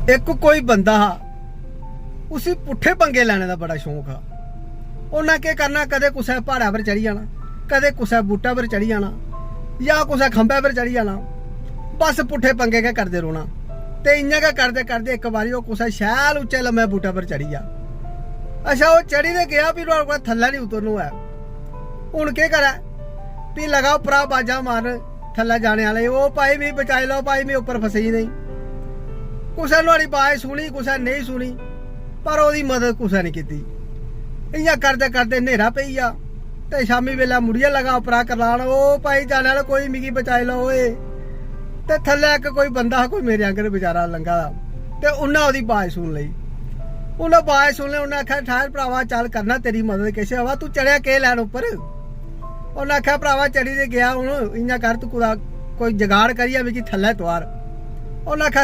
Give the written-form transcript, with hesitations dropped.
एक कोई बंदा उसी पुट्ठे पंगे लैने का बड़ा शौक हा। उन्हें क्या करना, कदे कुसै पहाड़ा पर चढ़ी जाना, कदे कुसै बूटा पर चढ़ी जाना या कुसै खंभे पर चढ़ी जाना, बस पुट्ठे पंगे क्या करते रौहना। ते इयां क्या करते करते एक बारी वो कुसै शैल उच्चे लम्मे बूटा पर चढ़ी जा। अच्छा वो चढ़ी ते गया भी थल्ले नहीं उतरना है। हुण केह् करै, भी लगा उप्परा बाजा मारन थल्ले जाने वाले, ओ भाई मिगी बचाई लो, भाई मैं उप्पर फसी नहीं। कुसै नुहाड़ी बाज सुनी, कुसै नहीं सुनी, पर ओहदी मदद कुसै नहीं कीती। इयां करते करते न्हेरा पेई जा ते शामी वेला मुड़ियै लगा उप्परा करलान, ओ भाई जाने वाले कोई मिगी बचाई लो ओए। ते थल्ले इक कोई बंदा हा, कोई मेरे आंगर बेचारा लंघा दा, ते उन्नै ओहदी बाज सुन लई। उन्हें बाज सुन ली, उन्हें आख्या ठहर भरावा चल करना तेरी मदद किश, हवा तू चढ़िया केह् लैन उप्पर। उन्हें आख्या भरावा चढ़ी ते गया, हुण इयां कर तू कोई जुगाड़ करियै मिगी थल्ले तोआर। उन्हें आख्या